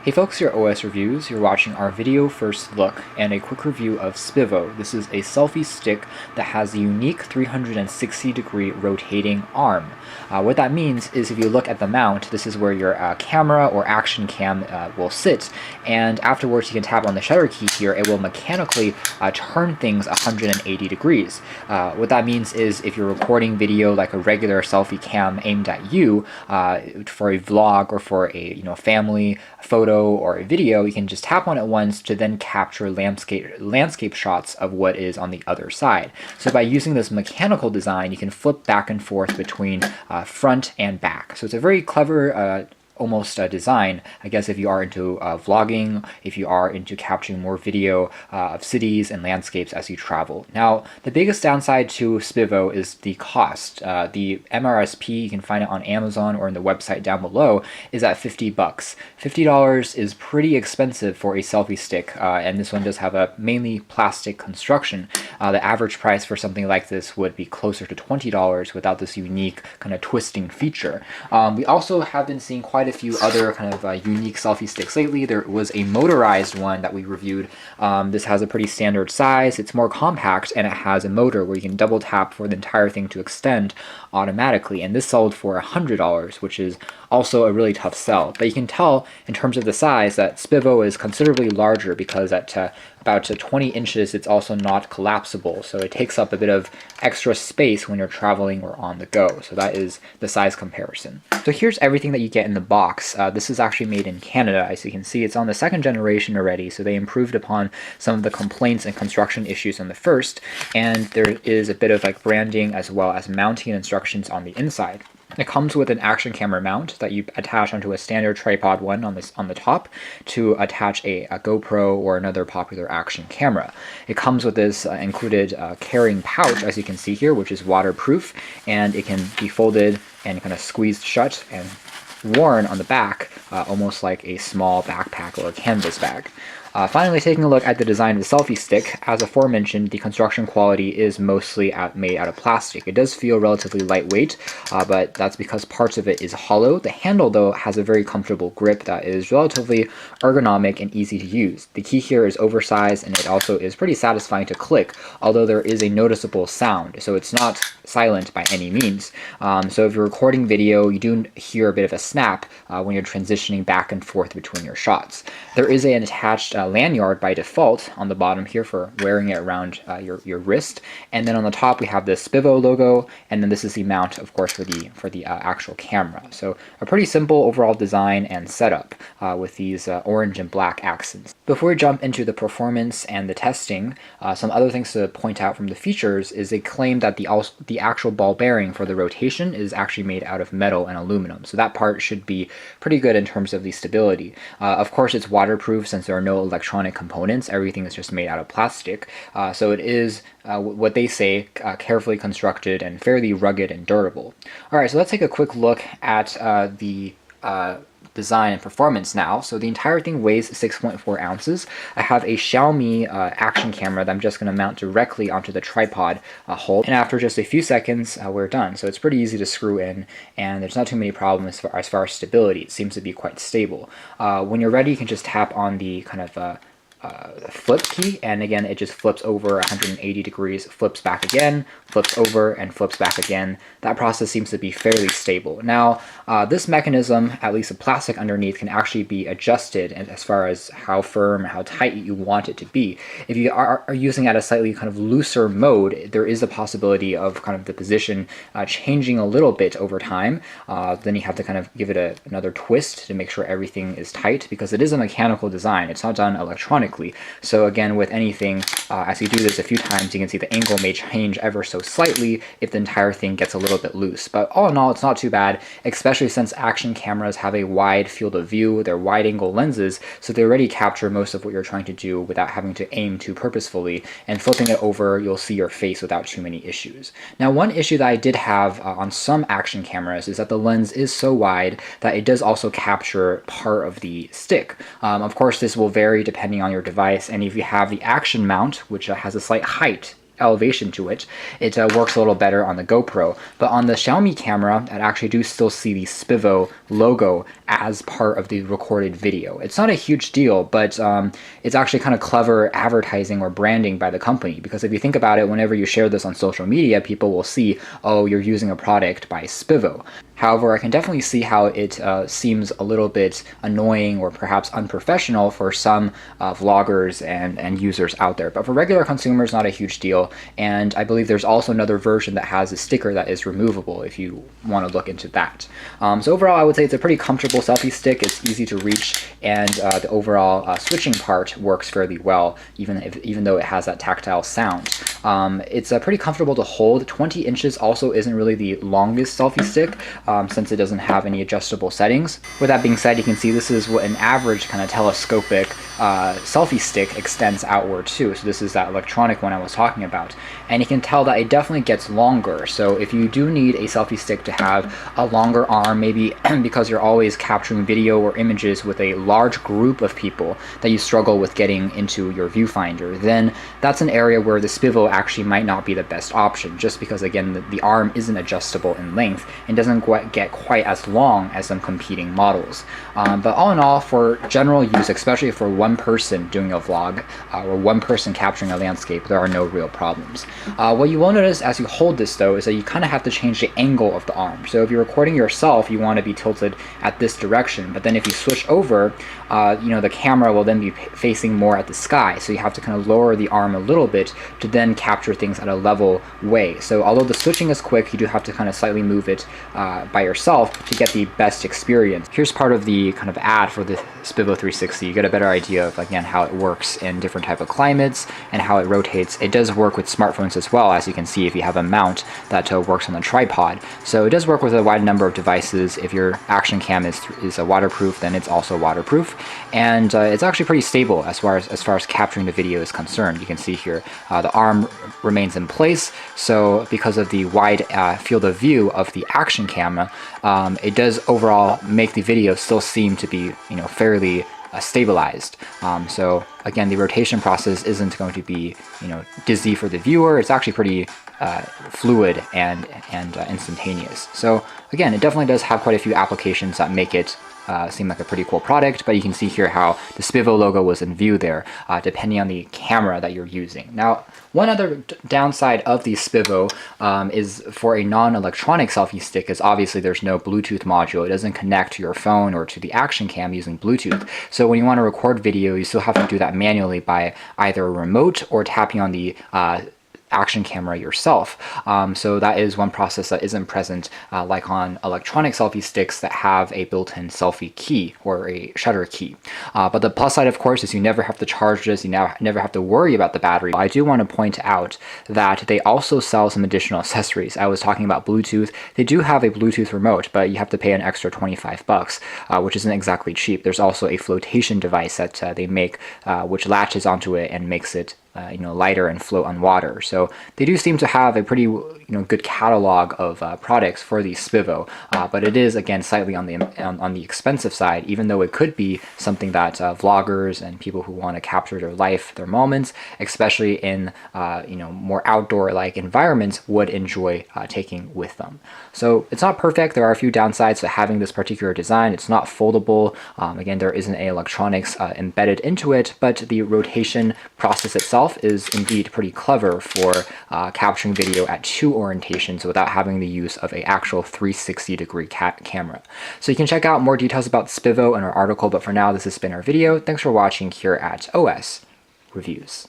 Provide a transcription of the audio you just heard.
Hey folks, your OS Reviews. You're watching our video first look and a quick review of Spivo. This is a selfie stick that has a unique 360-degree rotating arm. What that means is if you look at the mount, this is where your camera or action cam will sit, and afterwards you can tap on the shutter key here. It will mechanically turn things 180 degrees. What that means is if you're recording video like a regular selfie cam aimed at you for a vlog or for a family photo or a video, you can just tap on it once to then capture landscape shots of what is on the other side. So by using this mechanical design, you can flip back and forth between front and back. So it's a very clever almost design, I guess, if you are into vlogging, if you are into capturing more video of cities and landscapes as you travel. Now, the biggest downside to Spivo is the cost. The MRSP, you can find it on Amazon or in the website down below, is at $50. $50 is pretty expensive for a selfie stick, and this one does have a mainly plastic construction. The average price for something like this would be closer to $20 without this unique kind of twisting feature. We also have been seeing quite a few other kind of unique selfie sticks lately. There was a motorized one that we reviewed. This has a pretty standard size. It's more compact, and it has a motor where you can double tap for the entire thing to extend automatically. And this sold for $100, which is also a really tough sell. But you can tell in terms of the size that Spivo is considerably larger, because at about 20 inches it's also not collapsible, so it takes up a bit of extra space when you're traveling or on the go. So that is the size comparison. So here's everything that you get in the box. This is actually made in Canada. As you can see, it's on the second generation already, so they improved upon some of the complaints and construction issues on the first, and there is a bit of like branding as well as mounting instructions on the inside. It comes with an action camera mount that you attach onto a standard tripod one on the top to attach a GoPro or another popular action camera. It comes with this included carrying pouch, as you can see here, which is waterproof, and it can be folded and kind of squeezed shut and worn on the back, almost like a small backpack or a canvas bag. Finally, taking a look at the design of the selfie stick, as aforementioned, the construction quality is mostly made out of plastic. It does feel relatively lightweight, but that's because parts of it is hollow. The handle, though, has a very comfortable grip that is relatively ergonomic and easy to use. The key here is oversized, and it also is pretty satisfying to click, although there is a noticeable sound, so it's not silent by any means. So if you're recording video, you do hear a bit of a snap when you're transitioning back and forth between your shots. There is an attached lanyard by default on the bottom here for wearing it around your wrist, and then on the top we have the Spivo logo, and then this is the mount, of course, for the actual camera. So a pretty simple overall design and setup with these orange and black accents. Before we jump into the performance and the testing, some other things to point out from the features is they claim that the actual ball bearing for the rotation is actually made out of metal and aluminum, so that part should be pretty good in terms of the stability. Of course, it's waterproof since there are no electronic components. Everything is just made out of plastic, so it is what they say carefully constructed and fairly rugged and durable. Alright, so let's take a quick look at the design and performance now. So the entire thing weighs 6.4 ounces. I have a Xiaomi action camera that I'm just going to mount directly onto the tripod hold, and after just a few seconds we're done. So it's pretty easy to screw in, and there's not too many problems as far as stability. It seems to be quite stable. When you're ready, you can just tap on the kind of flip key, and again it just flips over 180 degrees, flips back again, flips over, and flips back again. That process seems to be fairly stable. Now, this mechanism, at least the plastic underneath, can actually be adjusted as far as how firm, how tight you want it to be. If you are using at a slightly kind of looser mode, there is a possibility of kind of the position changing a little bit over time. Then you have to kind of give it another twist to make sure everything is tight, because it is a mechanical design. It's not done electronically. So again, with anything, as you do this a few times, you can see the angle may change ever so slightly if the entire thing gets a little bit loose. But all in all, it's not too bad, especially since action cameras have a wide field of view. They're wide angle lenses, so they already capture most of what you're trying to do without having to aim too purposefully, and flipping it over, you'll see your face without too many issues. Now, one issue that I did have on some action cameras is that the lens is so wide that it does also capture part of the stick. Of course, this will vary depending on your device, and if you have the action mount, which has a slight height elevation to it, it works a little better on the GoPro. But on the Xiaomi camera, I actually do still see the Spivo logo as part of the recorded video. It's not a huge deal, but it's actually kind of clever advertising or branding by the company, because if you think about it, whenever you share this on social media, people will see, oh, you're using a product by Spivo. However, I can definitely see how it seems a little bit annoying or perhaps unprofessional for some vloggers and users out there. But for regular consumers, not a huge deal. And I believe there's also another version that has a sticker that is removable if you want to look into that. So overall, I would say it's a pretty comfortable selfie stick. It's easy to reach, and the overall switching part works fairly well, even though it has that tactile sound. It's pretty comfortable to hold. 20 inches also isn't really the longest selfie stick, since it doesn't have any adjustable settings. With that being said, you can see this is what an average kind of telescopic selfie stick extends outward to. So this is that electronic one I was talking about. And you can tell that it definitely gets longer. So if you do need a selfie stick to have a longer arm, maybe because you're always capturing video or images with a large group of people that you struggle with getting into your viewfinder, then that's an area where the Spivo actually might not be the best option, just because, again, the arm isn't adjustable in length and doesn't get quite as long as some competing models. But all in all, for general use, especially for one person doing a vlog or one person capturing a landscape, there are no real problems. What you will notice as you hold this, though, is that you kind of have to change the angle of the arm. So if you're recording yourself, you want to be tilted at this direction, but then if you switch over, the camera will then be facing more at the sky, so you have to kind of lower the arm a little bit to then capture things at a level way. So although the switching is quick, you do have to kind of slightly move it by yourself to get the best experience. Here's part of the kind of ad for the Spivo 360. You get a better idea of, again, how it works in different type of climates and how it rotates. It does work with smartphones as well, as you can see if you have a mount that works on the tripod. So it does work with a wide number of devices. If your Action Cam is waterproof, then it's also waterproof, and it's actually pretty stable as far as capturing the video is concerned. You can see here the arm remains in place. So because of the wide field of view of the Action Camera, it does overall make the video still seem to be fairly stabilized. So again, the rotation process isn't going to be dizzy for the viewer. It's actually pretty fluid and instantaneous. So again, it definitely does have quite a few applications that make it seem like a pretty cool product, but you can see here how the Spivo logo was in view there, depending on the camera that you're using. Now, one other downside of the Spivo is for a non-electronic selfie stick is obviously there's no Bluetooth module. It doesn't connect to your phone or to the Action Cam using Bluetooth. So when you want to record video, you still have to do that manually by either a remote or tapping on the Action Camera yourself. So that is one process that isn't present like on electronic selfie sticks that have a built-in selfie key or a shutter key. But the plus side, of course, is you never have to charge this. You now never have to worry about the battery. I do want to point out that they also sell some additional accessories. I was talking about Bluetooth. They do have a Bluetooth remote, but you have to pay an extra 25 bucks, which isn't exactly cheap. There's also a flotation device that they make, which latches onto it and makes it lighter and float on water. So they do seem to have a pretty good catalog of products for the Spivo, but it is, again, slightly on the expensive side, even though it could be something that vloggers and people who want to capture their life, their moments, especially in more outdoor-like environments, would enjoy taking with them. So it's not perfect. There are a few downsides to having this particular design. It's not foldable. Again, there isn't any electronics embedded into it, but the rotation process itself is indeed pretty clever for capturing video at two orientations without having the use of an actual 360-degree camera. So you can check out more details about Spivo in our article, but for now, this has been our video. Thanks for watching here at OS Reviews.